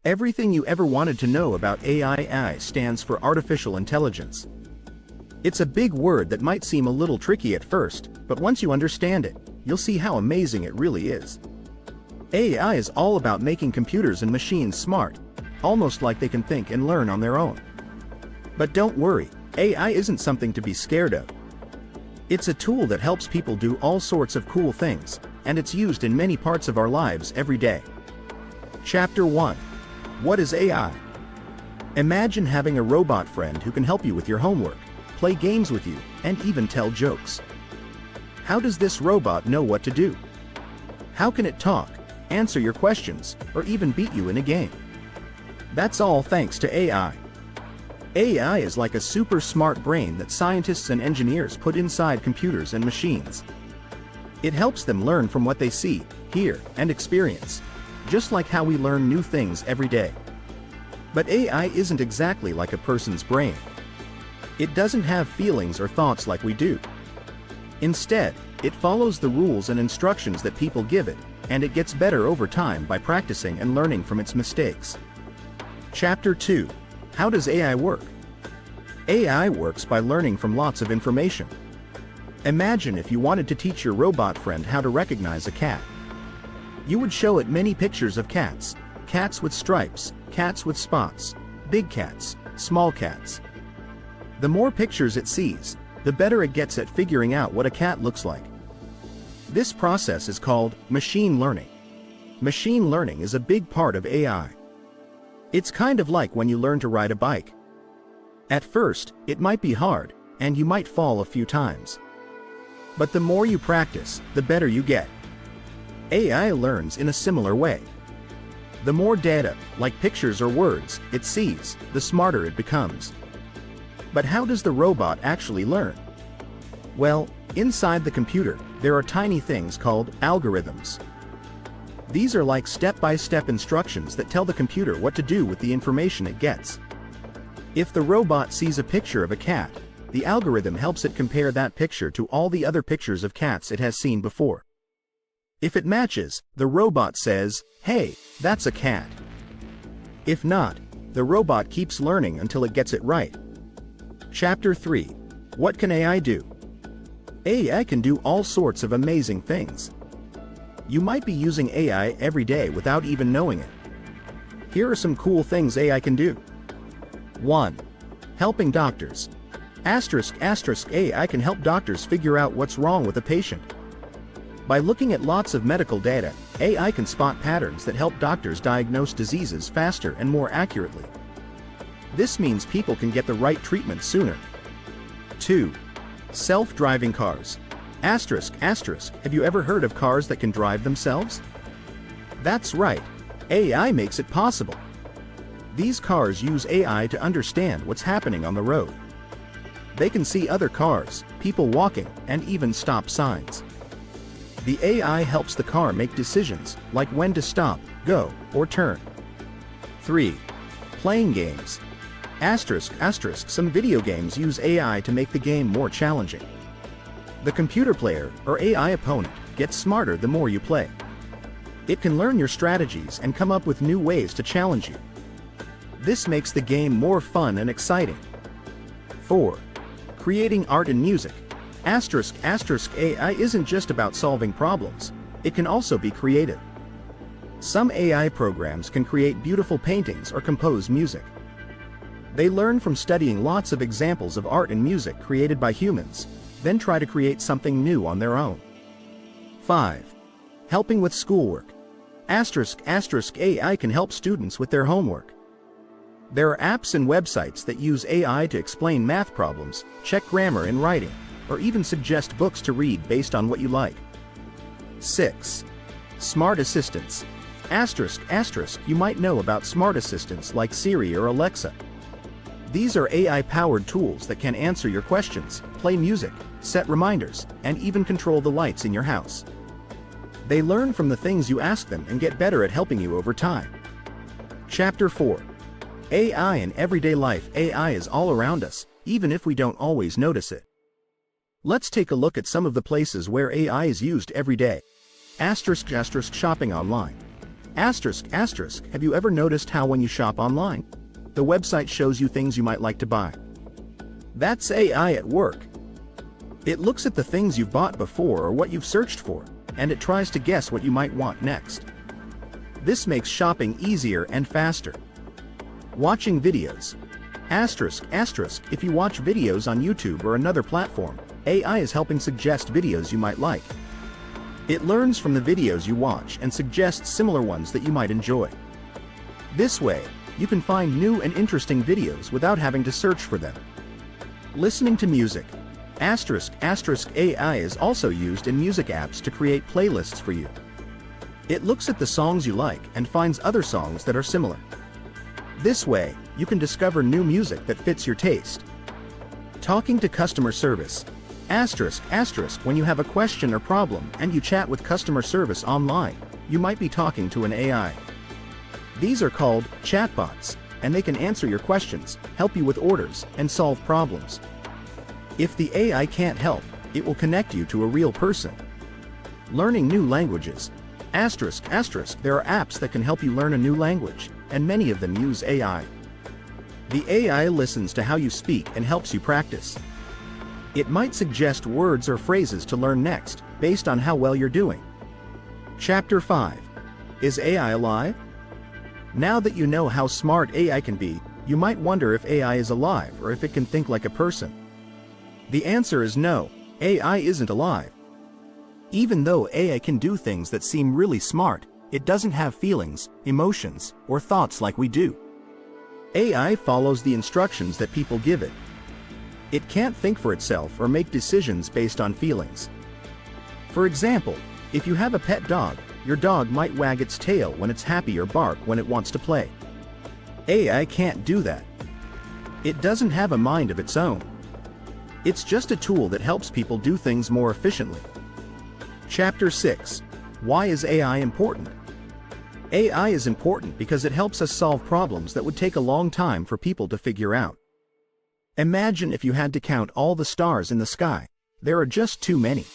Everything you ever wanted to know about AI stands for artificial intelligence. It's a big word that might seem a little tricky at first, but once you understand it, you'll see how amazing it really is. AI is all about making computers and machines smart, almost like they can think and learn on their own. But don't worry, AI isn't something to be scared of. It's a tool that helps people do all sorts of cool things, and it's used in many parts of our lives every day. Chapter 1. What is AI? Imagine having a robot friend who can help you with your homework, play games with you, and even tell jokes. How does this robot know what to do? How can it talk, answer your questions, or even beat you in a game? That's all thanks to AI. AI is like a super smart brain that scientists and engineers put inside computers and machines. It helps them learn from what they see, hear, and experience, just like how we learn new things every day. But AI isn't exactly like a person's brain. It doesn't have feelings or thoughts like we do. Instead, it follows the rules and instructions that people give it, and it gets better over time by practicing and learning from its mistakes. Chapter 2. How does AI work? AI works by learning from lots of information. Imagine if you wanted to teach your robot friend how to recognize a cat. You would show it many pictures of cats. Cats with stripes, cats with spots, big cats, small cats. The more pictures it sees, the better it gets at figuring out what a cat looks like. This process is called machine learning. Machine learning is a big part of AI. It's kind of like when you learn to ride a bike. At first, it might be hard, and you might fall a few times. But the more you practice, the better you get. AI learns in a similar way. The more data, like pictures or words, it sees, the smarter it becomes. But how does the robot actually learn? Well, inside the computer, there are tiny things called algorithms. These are like step-by-step instructions that tell the computer what to do with the information it gets. If the robot sees a picture of a cat, the algorithm helps it compare that picture to all the other pictures of cats it has seen before. If it matches, the robot says, "Hey, that's a cat." If not, the robot keeps learning until it gets it right. Chapter 3. What can AI do? AI can do all sorts of amazing things. You might be using AI every day without even knowing it. Here are some cool things AI can do. 1. Helping doctors. AI can help doctors figure out what's wrong with a patient. By looking at lots of medical data, AI can spot patterns that help doctors diagnose diseases faster and more accurately. This means people can get the right treatment sooner. 2. Self-driving cars. Have you ever heard of cars that can drive themselves? That's right, AI makes it possible. These cars use AI to understand what's happening on the road. They can see other cars, people walking, and even stop signs. The AI helps the car make decisions, like when to stop, go, or turn. 3. Playing games. Some video games use AI to make the game more challenging. The computer player, or AI opponent, gets smarter the more you play. It can learn your strategies and come up with new ways to challenge you. This makes the game more fun and exciting. 4. Creating art and music. AI isn't just about solving problems, it can also be creative. Some AI programs can create beautiful paintings or compose music. They learn from studying lots of examples of art and music created by humans, then try to create something new on their own. 5. Helping with schoolwork. AI can help students with their homework. There are apps and websites that use AI to explain math problems, check grammar and writing, or even suggest books to read based on what you like. 6. Smart assistants. You might know about smart assistants like Siri or Alexa. These are AI-powered tools that can answer your questions, play music, set reminders, and even control the lights in your house. They learn from the things you ask them and get better at helping you over time. Chapter 4. AI in everyday life. AI is all around us, even if we don't always notice it. Let's take a look at some of the places where AI is used every day. Shopping online. Have you ever noticed how when you shop online, the website shows you things you might like to buy? That's AI at work. It looks at the things you've bought before or what you've searched for, and it tries to guess what you might want next. This makes shopping easier and faster. Watching videos. If you watch videos on YouTube or another platform, AI is helping suggest videos you might like. It learns from the videos you watch and suggests similar ones that you might enjoy. This way, you can find new and interesting videos without having to search for them. Listening to music. AI is also used in music apps to create playlists for you. It looks at the songs you like and finds other songs that are similar. This way, you can discover new music that fits your taste. Talking to customer service. When you have a question or problem and you chat with customer service online, you might be talking to an AI. These are called chatbots, and they can answer your questions, help you with orders, and solve problems. If the AI can't help, it will connect you to a real person. Learning new languages. There are apps that can help you learn a new language, and many of them use AI. The AI listens to how you speak and helps you practice. It might suggest words or phrases to learn next, based on how well you're doing. Chapter 5. Is AI alive? Now that you know how smart AI can be, you might wonder if AI is alive or if it can think like a person. The answer is no, AI isn't alive. Even though AI can do things that seem really smart, it doesn't have feelings, emotions, or thoughts like we do. AI follows the instructions that people give it. It can't think for itself or make decisions based on feelings. For example, if you have a pet dog, your dog might wag its tail when it's happy or bark when it wants to play. AI can't do that. It doesn't have a mind of its own. It's just a tool that helps people do things more efficiently. Chapter 6. Why is AI important? AI is important because it helps us solve problems that would take a long time for people to figure out. Imagine if you had to count all the stars in the sky. There are just too many.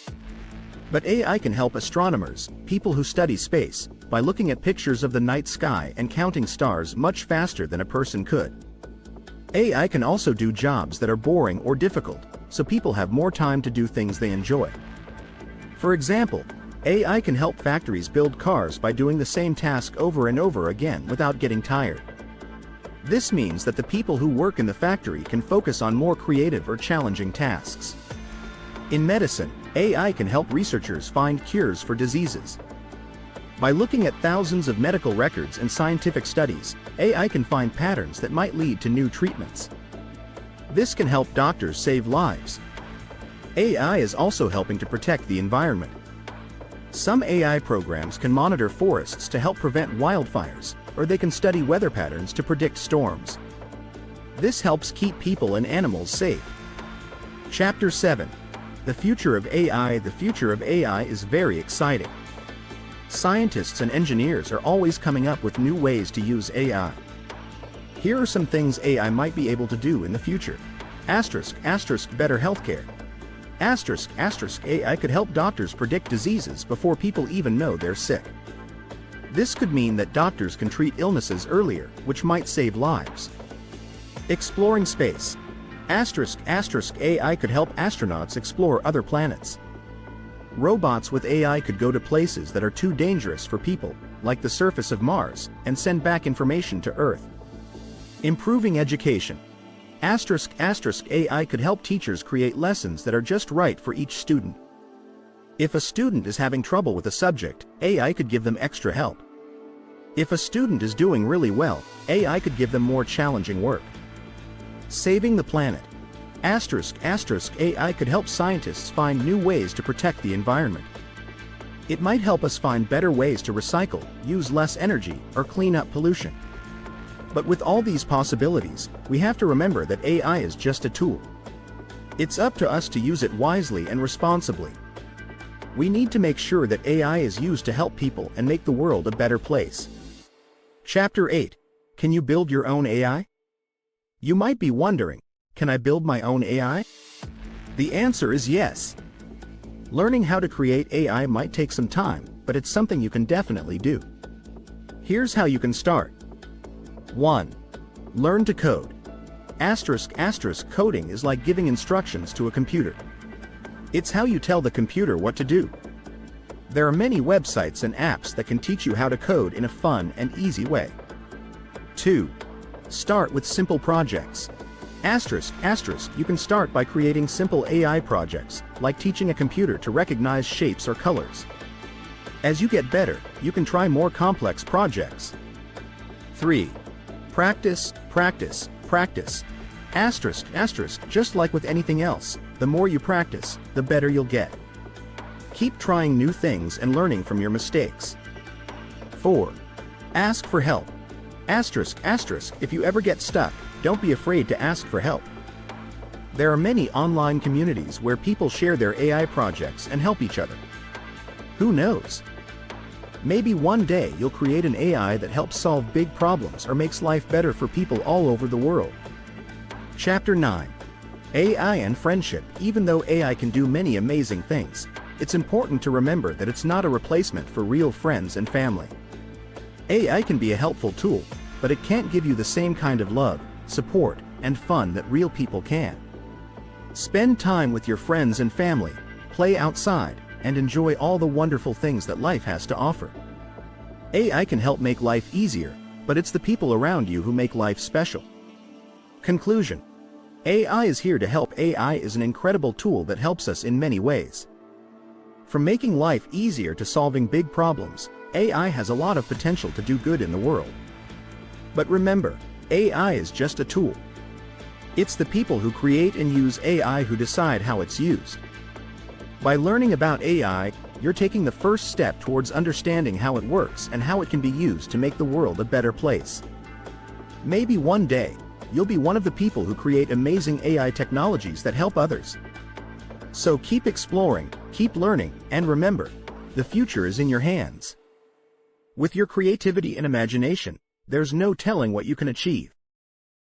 But AI can help astronomers, people who study space, by looking at pictures of the night sky and counting stars much faster than a person could. AI can also do jobs that are boring or difficult, so people have more time to do things they enjoy. For example, AI can help factories build cars by doing the same task over and over again without getting tired. This means that the people who work in the factory can focus on more creative or challenging tasks. In medicine, AI can help researchers find cures for diseases. By looking at thousands of medical records and scientific studies, AI can find patterns that might lead to new treatments. This can help doctors save lives. AI is also helping to protect the environment. Some AI programs can monitor forests to help prevent wildfires, or they can study weather patterns to predict storms. This helps keep people and animals safe. Chapter 7. The future of AI. The future of AI is very exciting. Scientists and engineers are always coming up with new ways to use AI. Here are some things AI might be able to do in the future. Better healthcare. AI could help doctors predict diseases before people even know they're sick. This could mean that doctors can treat illnesses earlier, which might save lives. Exploring space. AI could help astronauts explore other planets. Robots with AI could go to places that are too dangerous for people, like the surface of Mars, and send back information to Earth. Improving education. AI could help teachers create lessons that are just right for each student. If a student is having trouble with a subject, AI could give them extra help. If a student is doing really well, AI could give them more challenging work. Saving the planet. AI could help scientists find new ways to protect the environment. It might help us find better ways to recycle, use less energy, or clean up pollution. But with all these possibilities, we have to remember that AI is just a tool. It's up to us to use it wisely and responsibly. We need to make sure that AI is used to help people and make the world a better place. Chapter 8. Can you build your own AI? You might be wondering, can I build my own AI? The answer is yes. Learning how to create AI might take some time, but it's something you can definitely do. Here's how you can start. 1. Learn to code. Coding is like giving instructions to a computer. It's how you tell the computer what to do. There are many websites and apps that can teach you how to code in a fun and easy way. 2. Start with simple projects. You can start by creating simple AI projects, like teaching a computer to recognize shapes or colors. As you get better, you can try more complex projects. 3. Practice. Just like with anything else, the more you practice, the better you'll get. Keep trying new things and learning from your mistakes. 4. Ask for help. If you ever get stuck, don't be afraid to ask for help. There are many online communities where people share their AI projects and help each other. Who knows? Maybe one day you'll create an AI that helps solve big problems or makes life better for people all over the world. Chapter 9. AI and friendship. Even though AI can do many amazing things, it's important to remember that it's not a replacement for real friends and family. AI can be a helpful tool, but it can't give you the same kind of love, support, and fun that real people can. Spend time with your friends and family, play outside, and enjoy all the wonderful things that life has to offer. AI can help make life easier, but it's the people around you who make life special. Conclusion. AI is here to help. AI is an incredible tool that helps us in many ways. From making life easier to solving big problems, AI has a lot of potential to do good in the world. But remember, AI is just a tool. It's the people who create and use AI who decide how it's used. By learning about AI, you're taking the first step towards understanding how it works and how it can be used to make the world a better place. Maybe one day, you'll be one of the people who create amazing AI technologies that help others. So keep exploring, keep learning, and remember, the future is in your hands. With your creativity and imagination, there's no telling what you can achieve.